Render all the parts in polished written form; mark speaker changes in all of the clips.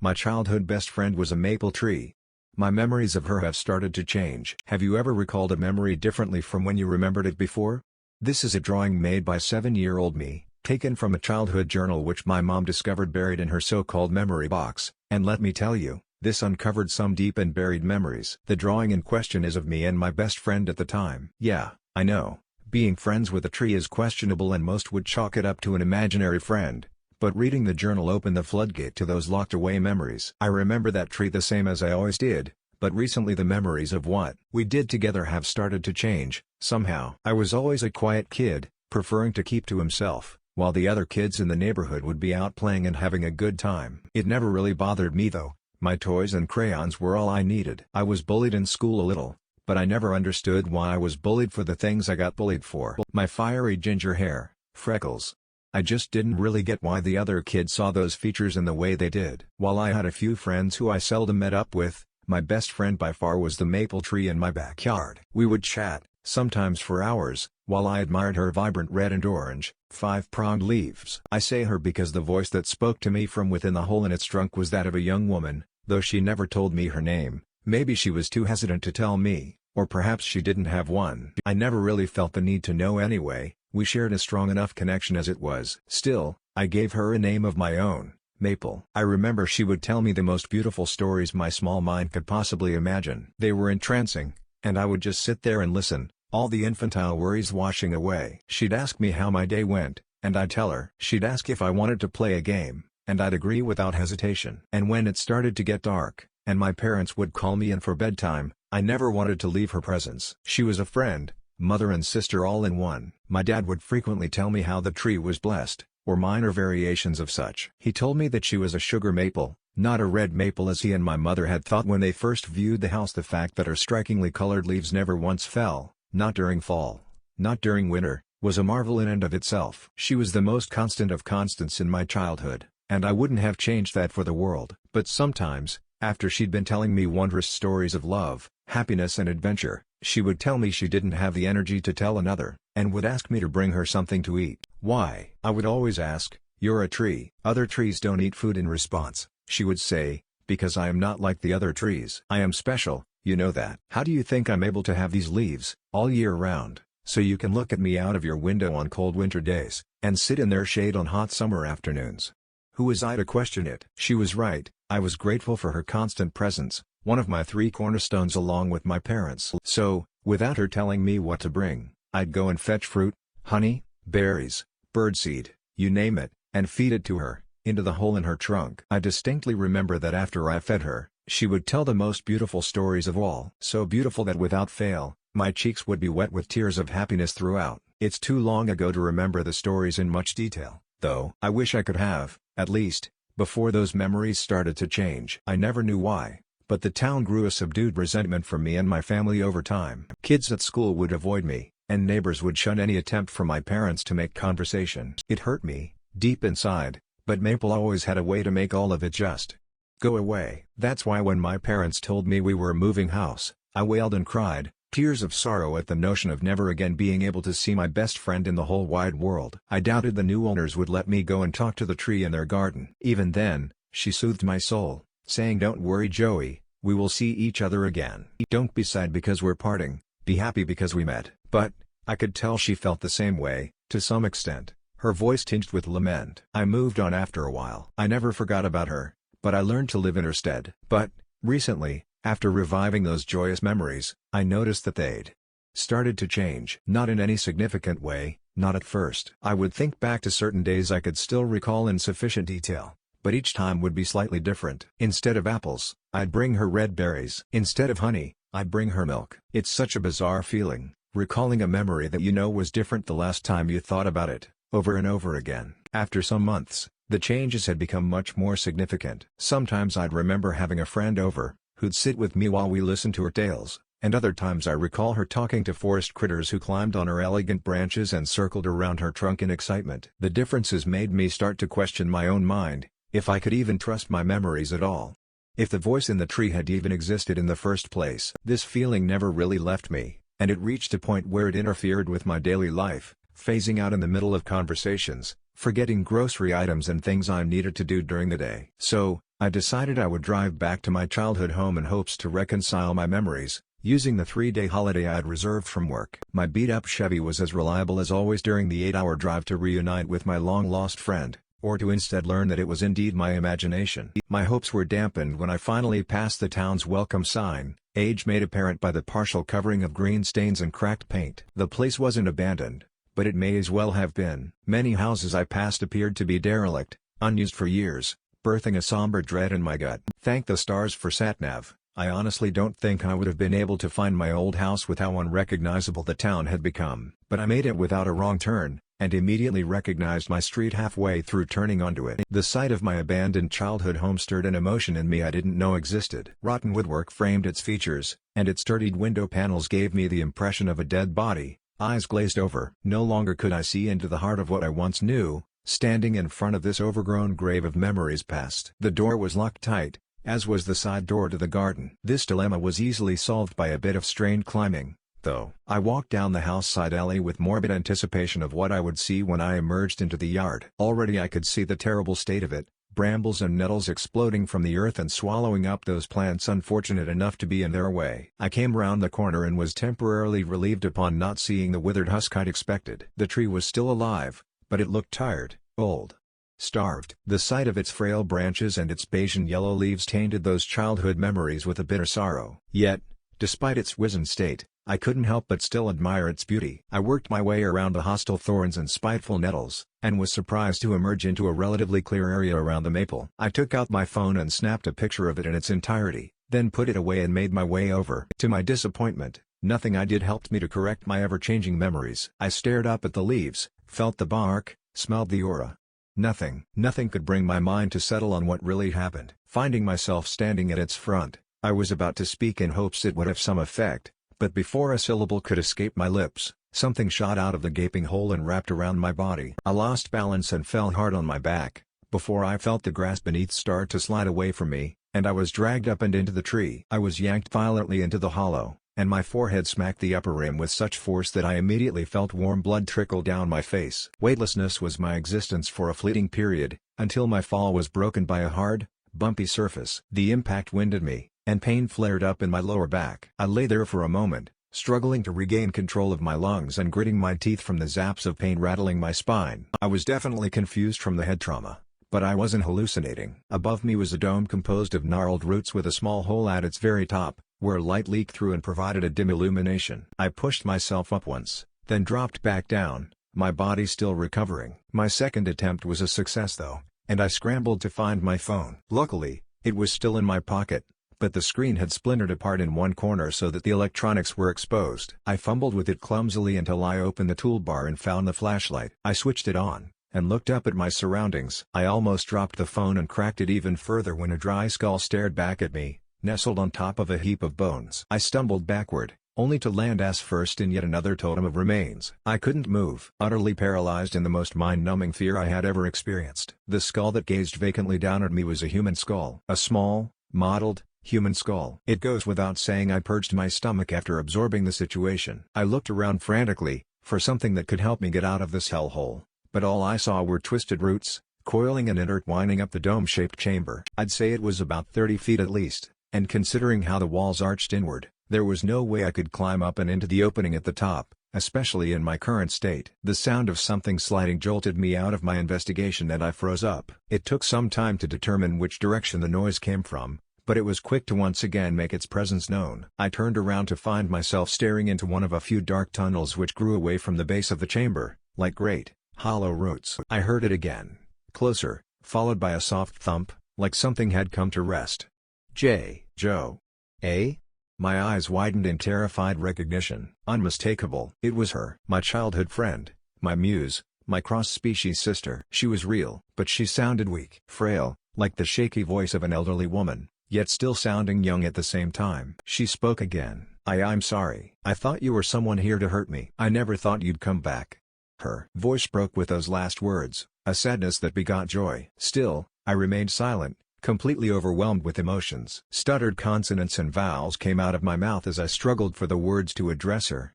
Speaker 1: My childhood best friend was a maple tree. My memories of her have started to change. Have you ever recalled a memory differently from when you remembered it before? This is a drawing made by 7-year-old me, taken from a childhood journal which my mom discovered buried in her so-called memory box, and let me tell you, this uncovered some deep and buried memories. The drawing in question is of me and my best friend at the time. Yeah, I know, being friends with a tree is questionable and most would chalk it up to an imaginary friend, but reading the journal opened the floodgate to those locked-away memories. I remember that tree the same as I always did, but recently the memories of what we did together have started to change, somehow. I was always a quiet kid, preferring to keep to himself, while the other kids in the neighborhood would be out playing and having a good time. It never really bothered me though. My toys and crayons were all I needed. I was bullied in school a little, but I never understood why I was bullied for the things I got bullied for. My fiery ginger hair, freckles. I just didn't really get why the other kids saw those features in the way they did. While I had a few friends who I seldom met up with, my best friend by far was the maple tree in my backyard. We would chat, sometimes for hours, while I admired her vibrant red and orange, 5-pronged leaves. I say her because the voice that spoke to me from within the hole in its trunk was that of a young woman, though she never told me her name. Maybe she was too hesitant to tell me, or perhaps she didn't have one. I never really felt the need to know anyway, we shared a strong enough connection as it was. Still, I gave her a name of my own, Maple. I remember she would tell me the most beautiful stories my small mind could possibly imagine. They were entrancing, and I would just sit there and listen, all the infantile worries washing away. She'd ask me how my day went, and I'd tell her. She'd ask if I wanted to play a game, and I'd agree without hesitation. And when it started to get dark, and my parents would call me in for bedtime, I never wanted to leave her presence. She was a friend, mother and sister all in one. My dad would frequently tell me how the tree was blessed, or minor variations of such. He told me that she was a sugar maple, not a red maple as he and my mother had thought when they first viewed the house. The fact that her strikingly colored leaves never once fell, not during fall, not during winter, was a marvel in and of itself. She was the most constant of constants in my childhood, and I wouldn't have changed that for the world. But sometimes, after she'd been telling me wondrous stories of love, happiness and adventure, she would tell me she didn't have the energy to tell another, and would ask me to bring her something to eat. Why? I would always ask, "You're a tree. Other trees don't eat food." In response, she would say, "Because I am not like the other trees. I am special, you know that. How do you think I'm able to have these leaves, all year round, so you can look at me out of your window on cold winter days, and sit in their shade on hot summer afternoons?" Who was I to question it? She was right. I was grateful for her constant presence, one of my 3 cornerstones along with my parents. So, without her telling me what to bring, I'd go and fetch fruit, honey, berries, birdseed, you name it, and feed it to her, into the hole in her trunk. I distinctly remember that after I fed her, she would tell the most beautiful stories of all. So beautiful that without fail, my cheeks would be wet with tears of happiness throughout. It's too long ago to remember the stories in much detail, though I wish I could have, at least, before those memories started to change. I never knew why, but the town grew a subdued resentment from me and my family over time. Kids at school would avoid me, and neighbors would shun any attempt from my parents to make conversation. It hurt me, deep inside, but Maple always had a way to make all of it just go away. That's why when my parents told me we were moving house, I wailed and cried, tears of sorrow at the notion of never again being able to see my best friend in the whole wide world. I doubted the new owners would let me go and talk to the tree in their garden. Even then, she soothed my soul, saying, "Don't worry, Joey, we will see each other again. Don't be sad because we're parting, be happy because we met." But, I could tell she felt the same way, to some extent, her voice tinged with lament. I moved on after a while. I never forgot about her, but I learned to live in her stead. But, recently, after reviving those joyous memories, I noticed that they'd started to change. Not in any significant way, not at first. I would think back to certain days I could still recall in sufficient detail, but each time would be slightly different. Instead of apples, I'd bring her red berries. Instead of honey, I'd bring her milk. It's such a bizarre feeling, recalling a memory that you know was different the last time you thought about it, over and over again. After some months, the changes had become much more significant. Sometimes I'd remember having a friend over, who'd sit with me while we listened to her tales, and other times I recall her talking to forest critters who climbed on her elegant branches and circled around her trunk in excitement. The differences made me start to question my own mind, if I could even trust my memories at all. If the voice in the tree had even existed in the first place. This feeling never really left me, and it reached a point where it interfered with my daily life, phasing out in the middle of conversations, forgetting grocery items and things I needed to do during the day. So, I decided I would drive back to my childhood home in hopes to reconcile my memories, using the 3-day holiday I had reserved from work. My beat-up Chevy was as reliable as always during the 8-hour drive to reunite with my long-lost friend, or to instead learn that it was indeed my imagination. My hopes were dampened when I finally passed the town's welcome sign, age made apparent by the partial covering of green stains and cracked paint. The place wasn't abandoned, but it may as well have been. Many houses I passed appeared to be derelict, unused for years, birthing a somber dread in my gut. Thank the stars for SatNav. I honestly don't think I would have been able to find my old house with how unrecognizable the town had become. But I made it without a wrong turn, and immediately recognized my street halfway through turning onto it. The sight of my abandoned childhood home stirred an emotion in me I didn't know existed. Rotten woodwork framed its features, and its sturdy window panels gave me the impression of a dead body, eyes glazed over. No longer could I see into the heart of what I once knew, standing in front of this overgrown grave of memories past. The door was locked tight, as was the side door to the garden. This dilemma was easily solved by a bit of strained climbing, though. I walked down the house side alley with morbid anticipation of what I would see when I emerged into the yard. Already I could see the terrible state of it, brambles and nettles exploding from the earth and swallowing up those plants unfortunate enough to be in their way. I came round the corner and was temporarily relieved upon not seeing the withered husk I'd expected. The tree was still alive, but it looked tired, old, starved. The sight of its frail branches and its beige and yellow leaves tainted those childhood memories with a bitter sorrow. Yet, despite its wizened state, I couldn't help but still admire its beauty. I worked my way around the hostile thorns and spiteful nettles, and was surprised to emerge into a relatively clear area around the maple. I took out my phone and snapped a picture of it in its entirety, then put it away and made my way over. To my disappointment, nothing I did helped me to correct my ever-changing memories. I stared up at the leaves, felt the bark, smelled the aura. Nothing could bring my mind to settle on what really happened. Finding myself standing at its front, I was about to speak in hopes it would have some effect, but before a syllable could escape my lips, something shot out of the gaping hole and wrapped around my body. I lost balance and fell hard on my back, before I felt the grass beneath start to slide away from me, and I was dragged up and into the tree. I was yanked violently into the hollow, and my forehead smacked the upper rim with such force that I immediately felt warm blood trickle down my face. Weightlessness was my existence for a fleeting period, until my fall was broken by a hard, bumpy surface. The impact winded me, and pain flared up in my lower back. I lay there for a moment, struggling to regain control of my lungs and gritting my teeth from the zaps of pain rattling my spine. I was definitely confused from the head trauma, but I wasn't hallucinating. Above me was a dome composed of gnarled roots with a small hole at its very top, where light leaked through and provided a dim illumination. I pushed myself up once, then dropped back down, my body still recovering. My second attempt was a success though, and I scrambled to find my phone. Luckily, it was still in my pocket, but the screen had splintered apart in one corner so that the electronics were exposed. I fumbled with it clumsily until I opened the toolbar and found the flashlight. I switched it on, and looked up at my surroundings. I almost dropped the phone and cracked it even further when a dry skull stared back at me, nestled on top of a heap of bones. I stumbled backward, only to land ass first in yet another totem of remains. I couldn't move. Utterly paralyzed in the most mind-numbing fear I had ever experienced. The skull that gazed vacantly down at me was a human skull. A small, mottled, human skull. It goes without saying I purged my stomach after absorbing the situation. I looked around frantically, for something that could help me get out of this hellhole, but all I saw were twisted roots, coiling and intertwining up the dome-shaped chamber. I'd say it was about 30 feet at least, and considering how the walls arched inward, there was no way I could climb up and into the opening at the top, especially in my current state. The sound of something sliding jolted me out of my investigation and I froze up. It took some time to determine which direction the noise came from, but it was quick to once again make its presence known. I turned around to find myself staring into one of a few dark tunnels which grew away from the base of the chamber, like great, hollow roots. I heard it again, closer, followed by a soft thump, like something had come to rest. Joe. Eh? My eyes widened in terrified recognition. Unmistakable. It was her. My childhood friend, my muse, my cross-species sister. She was real, but she sounded weak. Frail, like the shaky voice of an elderly woman, yet still sounding young at the same time. She spoke again. I'm sorry. I thought you were someone here to hurt me. I never thought you'd come back. Her voice broke with those last words, a sadness that begot joy. Still, I remained silent, completely overwhelmed with emotions. Stuttered consonants and vowels came out of my mouth as I struggled for the words to address her.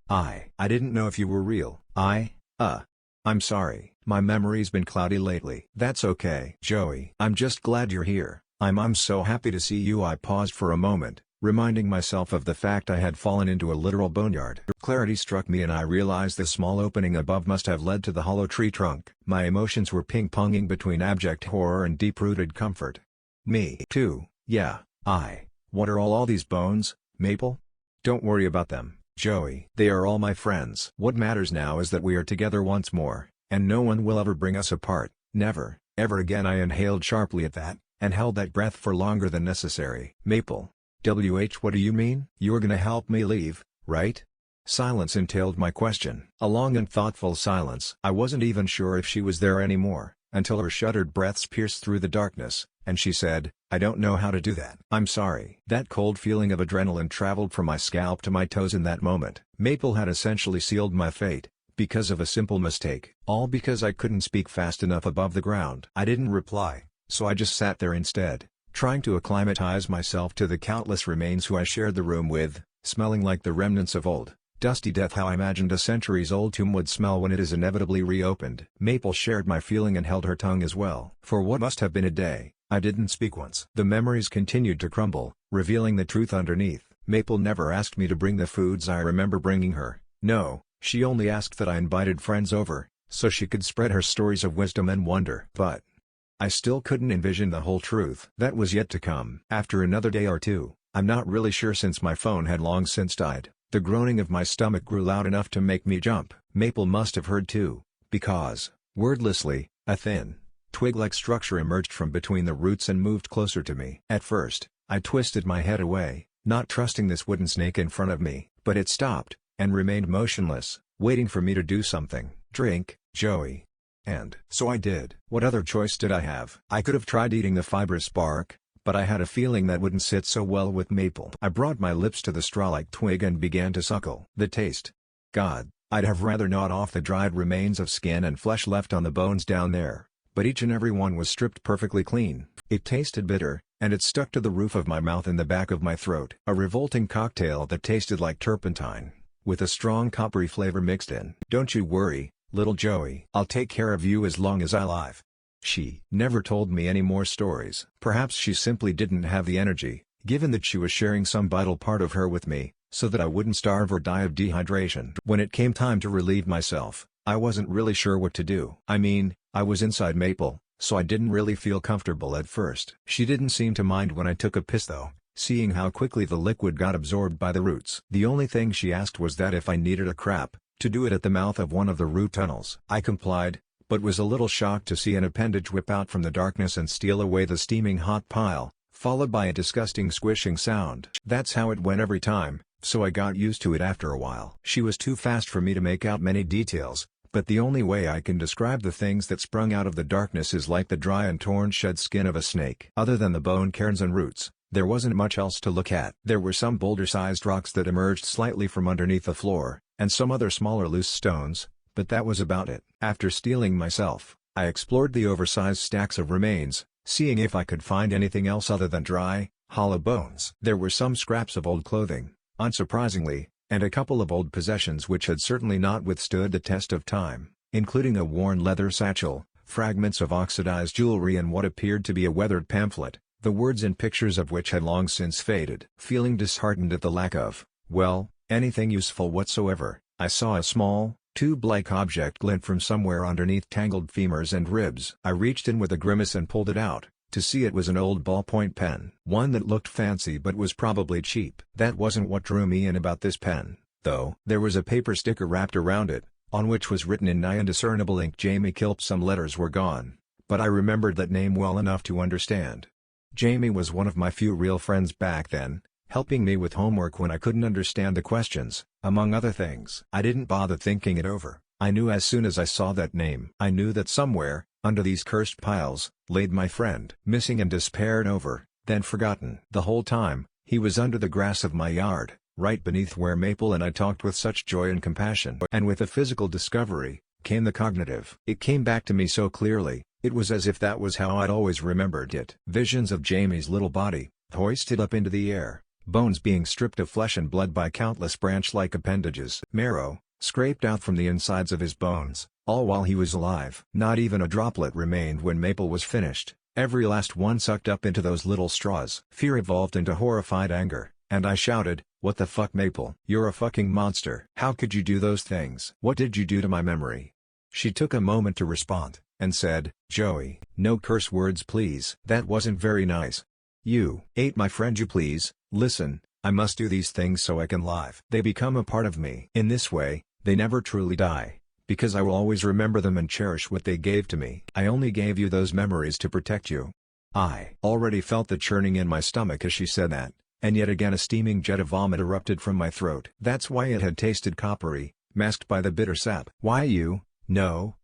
Speaker 1: I didn't know if you were real. I'm sorry. My memory's been cloudy lately. That's okay. Joey. I'm just glad you're here. I'm so happy to see you." I paused for a moment, reminding myself of the fact I had fallen into a literal boneyard. Clarity struck me and I realized the small opening above must have led to the hollow tree trunk. My emotions were ping-ponging between abject horror and deep-rooted comfort. Me too, yeah, what are all these bones, Maple? Don't worry about them, Joey. They are all my friends. What matters now is that we are together once more, and no one will ever bring us apart, never, ever again. I inhaled sharply at that, and held that breath for longer than necessary. Maple. What do you mean? You're gonna help me leave, right? Silence entailed my question. A long and thoughtful silence. I wasn't even sure if she was there anymore, until her shuddered breaths pierced through the darkness, and she said, "I don't know how to do that. I'm sorry." That cold feeling of adrenaline traveled from my scalp to my toes in that moment. Maple had essentially sealed my fate, because of a simple mistake. All because I couldn't speak fast enough above the ground. I didn't reply, so I just sat there instead, trying to acclimatize myself to the countless remains who I shared the room with, smelling like the remnants of old, dusty death. How I imagined a centuries-old tomb would smell when it is inevitably reopened. Maple shared my feeling and held her tongue as well. For what must have been a day, I didn't speak once. The memories continued to crumble, revealing the truth underneath. Maple never asked me to bring the foods I remember bringing her. No, she only asked that I invited friends over, so she could spread her stories of wisdom and wonder. But I still couldn't envision the whole truth. That was yet to come. After another day or two, I'm not really sure since my phone had long since died, the groaning of my stomach grew loud enough to make me jump. Maple must have heard too, because, wordlessly, a thin, twig-like structure emerged from between the roots and moved closer to me. At first, I twisted my head away, not trusting this wooden snake in front of me, but it stopped, and remained motionless, waiting for me to do something. "Drink, Joey." And so I did. What other choice did I have? I could have tried eating the fibrous bark, but I had a feeling that wouldn't sit so well with Maple. I brought my lips to the straw-like twig and began to suckle. The taste. God, I'd have rather gnawed off the dried remains of skin and flesh left on the bones down there, but each and every one was stripped perfectly clean. It tasted bitter, and it stuck to the roof of my mouth and the back of my throat. A revolting cocktail that tasted like turpentine, with a strong coppery flavor mixed in. "Don't you worry, little Joey. I'll take care of you as long as I live." She never told me any more stories. Perhaps she simply didn't have the energy, given that she was sharing some vital part of her with me, so that I wouldn't starve or die of dehydration. When it came time to relieve myself, I wasn't really sure what to do. I mean, I was inside Maple, so I didn't really feel comfortable at first. She didn't seem to mind when I took a piss though, seeing how quickly the liquid got absorbed by the roots. The only thing she asked was that if I needed a crap, to do it at the mouth of one of the root tunnels. I complied, but was a little shocked to see an appendage whip out from the darkness and steal away the steaming hot pile, followed by a disgusting squishing sound. That's how it went every time, so I got used to it after a while. She was too fast for me to make out many details, but the only way I can describe the things that sprung out of the darkness is like the dry and torn shed skin of a snake. Other than the bone cairns and roots, there wasn't much else to look at. There were some boulder-sized rocks that emerged slightly from underneath the floor, and some other smaller loose stones, but that was about it. After steeling myself, I explored the oversized stacks of remains, seeing if I could find anything else other than dry, hollow bones. There were some scraps of old clothing, unsurprisingly, and a couple of old possessions which had certainly not withstood the test of time, including a worn leather satchel, fragments of oxidized jewelry and what appeared to be a weathered pamphlet, the words and pictures of which had long since faded. Feeling disheartened at the lack of, well, anything useful whatsoever, I saw a small, tube-like object glint from somewhere underneath tangled femurs and ribs. I reached in with a grimace and pulled it out, to see it was an old ballpoint pen. One that looked fancy but was probably cheap. That wasn't what drew me in about this pen, though. There was a paper sticker wrapped around it, on which was written in nigh indiscernible ink Jamie Kilp. Some letters were gone, but I remembered that name well enough to understand. Jamie was one of my few real friends back then, helping me with homework when I couldn't understand the questions, among other things. I didn't bother thinking it over. I knew as soon as I saw that name. I knew that somewhere, under these cursed piles, laid my friend. Missing and despaired over, then forgotten. The whole time, he was under the grass of my yard, right beneath where Maple and I talked with such joy and compassion. And with the physical discovery, came the cognitive. It came back to me so clearly, it was as if that was how I'd always remembered it. Visions of Jamie's little body, hoisted up into the air, bones being stripped of flesh and blood by countless branch-like appendages. Marrow, scraped out from the insides of his bones, all while he was alive. Not even a droplet remained when Maple was finished, every last one sucked up into those little straws. Fear evolved into horrified anger, and I shouted, "What the fuck, Maple? You're a fucking monster. How could you do those things? What did you do to my memory?" She took a moment to respond, and said, "Joey, no curse words please. That wasn't very nice. You ate my friend. You please, listen, I must do these things so I can live. They become a part of me. In this way, they never truly die, because I will always remember them and cherish what they gave to me. I only gave you those memories to protect you." I already felt the churning in my stomach as she said that, and yet again a steaming jet of vomit erupted from my throat. That's why it had tasted coppery, masked by the bitter sap. "Why you? No,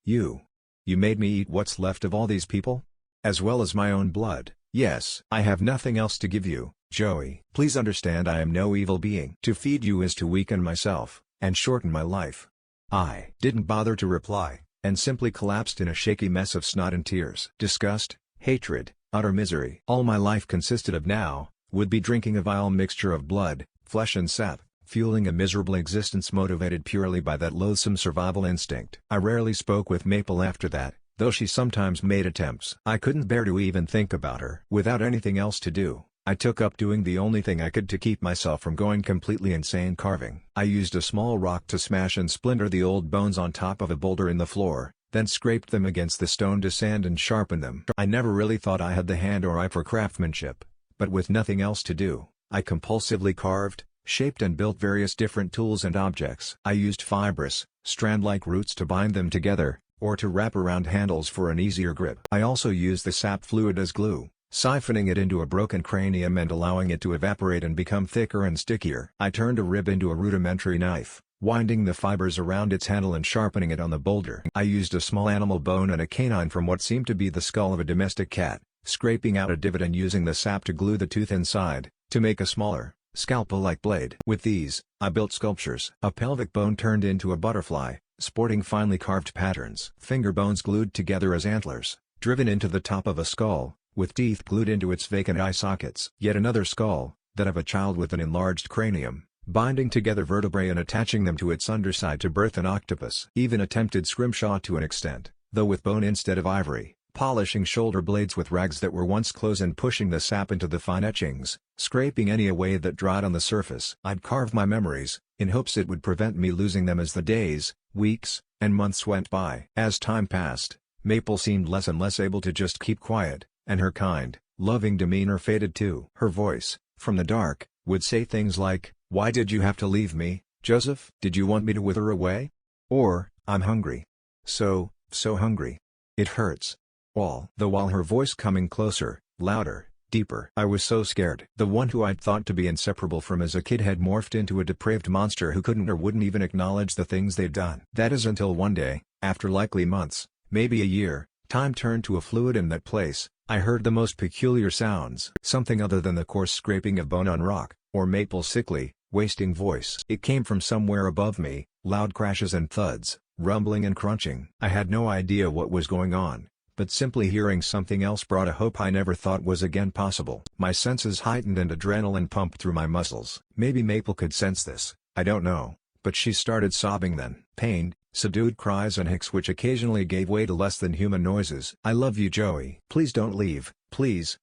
Speaker 1: you. You made me eat what's left of all these people? As well as my own blood. Yes. I have nothing else to give you, Joey. Please understand I am no evil being. To feed you is to weaken myself, and shorten my life." I didn't bother to reply, and simply collapsed in a shaky mess of snot and tears. Disgust, hatred, utter misery. All my life consisted of now, would be drinking a vile mixture of blood, flesh and sap, fueling a miserable existence motivated purely by that loathsome survival instinct. I rarely spoke with Maple after that, though she sometimes made attempts. I couldn't bear to even think about her. Without anything else to do, I took up doing the only thing I could to keep myself from going completely insane: carving. I used a small rock to smash and splinter the old bones on top of a boulder in the floor, then scraped them against the stone to sand and sharpen them. I never really thought I had the hand or eye for craftsmanship, but with nothing else to do, I compulsively carved, shaped and built various different tools and objects. I used fibrous, strand-like roots to bind them together, or to wrap around handles for an easier grip. I also used the sap fluid as glue, siphoning it into a broken cranium and allowing it to evaporate and become thicker and stickier. I turned a rib into a rudimentary knife, winding the fibers around its handle and sharpening it on the boulder. I used a small animal bone and a canine from what seemed to be the skull of a domestic cat, scraping out a divot and using the sap to glue the tooth inside, to make a smaller, scalpel-like blade. With these, I built sculptures. A pelvic bone turned into a butterfly, sporting finely carved patterns. Finger bones glued together as antlers, driven into the top of a skull, with teeth glued into its vacant eye sockets. Yet another skull, that of a child with an enlarged cranium, binding together vertebrae and attaching them to its underside to birth an octopus. Even attempted scrimshaw to an extent, though with bone instead of ivory, polishing shoulder blades with rags that were once clothes and pushing the sap into the fine etchings, scraping any away that dried on the surface. I'd carve my memories, in hopes it would prevent me losing them as the days, weeks, and months went by. As time passed, Maple seemed less and less able to just keep quiet, and her kind, loving demeanor faded too. Her voice, from the dark, would say things like, "Why did you have to leave me, Joseph? Did you want me to wither away?" Or, "I'm hungry. So hungry. It hurts." While her voice coming closer, louder, deeper. I was so scared. The one who I'd thought to be inseparable from as a kid had morphed into a depraved monster who couldn't or wouldn't even acknowledge the things they'd done. That is until one day, after likely months, maybe a year, time turned to a fluid in that place, I heard the most peculiar sounds. Something other than the coarse scraping of bone on rock, or Maple's sickly, wasting voice. It came from somewhere above me, loud crashes and thuds, rumbling and crunching. I had no idea what was going on, but simply hearing something else brought a hope I never thought was again possible. My senses heightened and adrenaline pumped through my muscles. Maybe Maple could sense this, I don't know, but she started sobbing then. Pained, subdued cries and hicks which occasionally gave way to less than human noises. "I love you, Joey. Please don't leave. Please,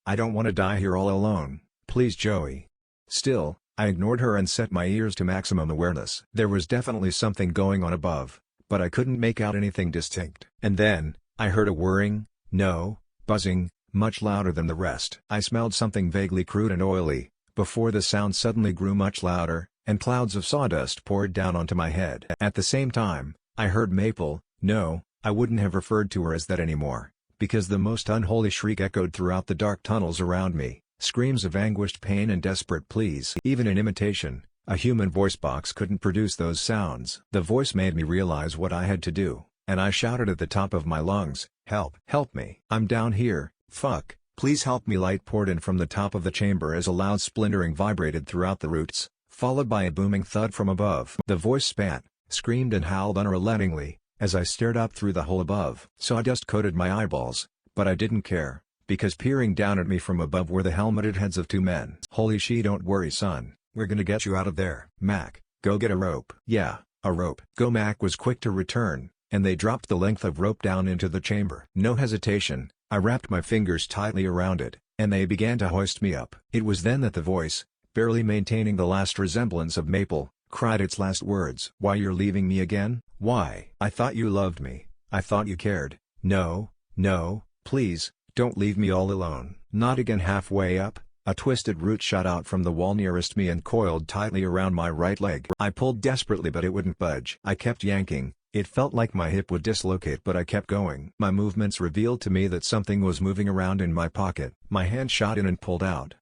Speaker 1: I don't want to die here all alone. Please, Joey." Still, I ignored her and set my ears to maximum awareness. There was definitely something going on above, but I couldn't make out anything distinct. And then, I heard a whirring, no, buzzing, much louder than the rest. I smelled something vaguely crude and oily, before the sound suddenly grew much louder, and clouds of sawdust poured down onto my head. At the same time, I heard Maple. No, I wouldn't have referred to her as that anymore, because the most unholy shriek echoed throughout the dark tunnels around me, screams of anguished pain and desperate pleas. Even in imitation, a human voice box couldn't produce those sounds. The voice made me realize what I had to do, and I shouted at the top of my lungs, "Help! Help me! I'm down here, fuck, please help me!" Light poured in from the top of the chamber as a loud splintering vibrated throughout the roots, followed by a booming thud from above. The voice spat, screamed and howled unrelentingly, as I stared up through the hole above. Sawdust coated my eyeballs, but I didn't care, because peering down at me from above were the helmeted heads of two men. "Holy shit, don't worry son, we're gonna get you out of there. Mac, go get a rope." "Yeah, a rope." Go Mac was quick to return, and they dropped the length of rope down into the chamber. No hesitation, I wrapped my fingers tightly around it, and they began to hoist me up. It was then that the voice, barely maintaining the last resemblance of Maple, cried its last words. "Why, you're leaving me again? Why? I thought you loved me. I thought you cared. No, no, please, don't leave me all alone." Not again. Halfway up, a twisted root shot out from the wall nearest me and coiled tightly around my right leg. I pulled desperately, but it wouldn't budge. I kept yanking. It felt like my hip would dislocate, but I kept going. My movements revealed to me that something was moving around in my pocket. My hand shot in and pulled out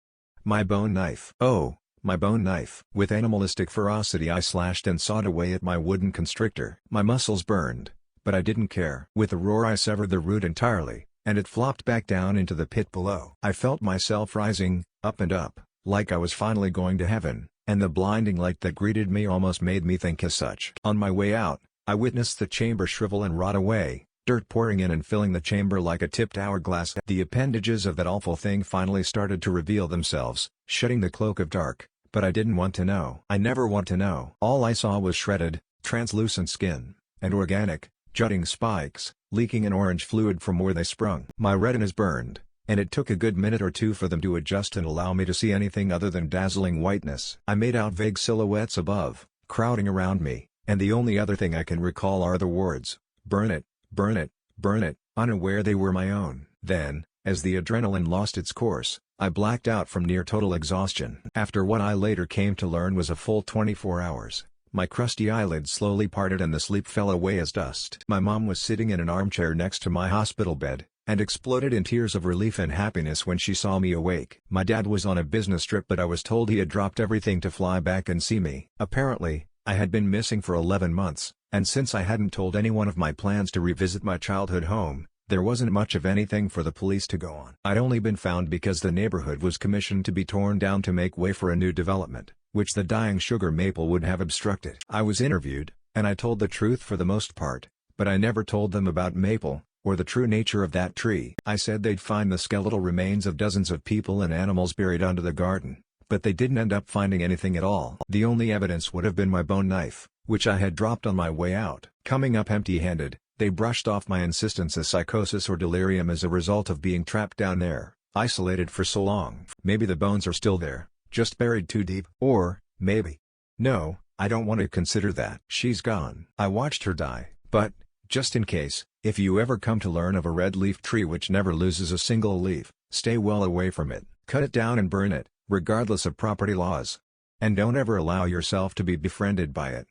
Speaker 1: my bone knife. Oh, my bone knife. With animalistic ferocity I slashed and sawed away at my wooden constrictor. My muscles burned, but I didn't care. With a roar I severed the root entirely, and it flopped back down into the pit below. I felt myself rising, up and up, like I was finally going to heaven, and the blinding light that greeted me almost made me think as such. On my way out, I witnessed the chamber shrivel and rot away, dirt pouring in and filling the chamber like a tipped hourglass. The appendages of that awful thing finally started to reveal themselves, shedding the cloak of dark, but I didn't want to know. I never want to know. All I saw was shredded, translucent skin, and organic, jutting spikes, leaking an orange fluid from where they sprung. My retinas burned, and it took a good minute or two for them to adjust and allow me to see anything other than dazzling whiteness. I made out vague silhouettes above, crowding around me, and the only other thing I can recall are the words, "Burn it, burn it, burn it," unaware they were my own. Then, as the adrenaline lost its course, I blacked out from near total exhaustion. After what I later came to learn was a full 24 hours, my crusty eyelids slowly parted and the sleep fell away as dust. My mom was sitting in an armchair next to my hospital bed, and exploded in tears of relief and happiness when she saw me awake. My dad was on a business trip, but I was told he had dropped everything to fly back and see me. Apparently, I had been missing for 11 months, and since I hadn't told anyone of my plans to revisit my childhood home, there wasn't much of anything for the police to go on. I'd only been found because the neighborhood was commissioned to be torn down to make way for a new development, which the dying sugar maple would have obstructed. I was interviewed, and I told the truth for the most part, but I never told them about Maple, or the true nature of that tree. I said they'd find the skeletal remains of dozens of people and animals buried under the garden, but they didn't end up finding anything at all. The only evidence would have been my bone knife, which I had dropped on my way out. Coming up empty-handed, they brushed off my insistence as psychosis or delirium as a result of being trapped down there, isolated for so long. Maybe the bones are still there, just buried too deep. Or, maybe. No, I don't want to consider that. She's gone. I watched her die, but, just in case, if you ever come to learn of a red leaf tree which never loses a single leaf, stay well away from it. Cut it down and burn it, regardless of property laws. And don't ever allow yourself to be befriended by it.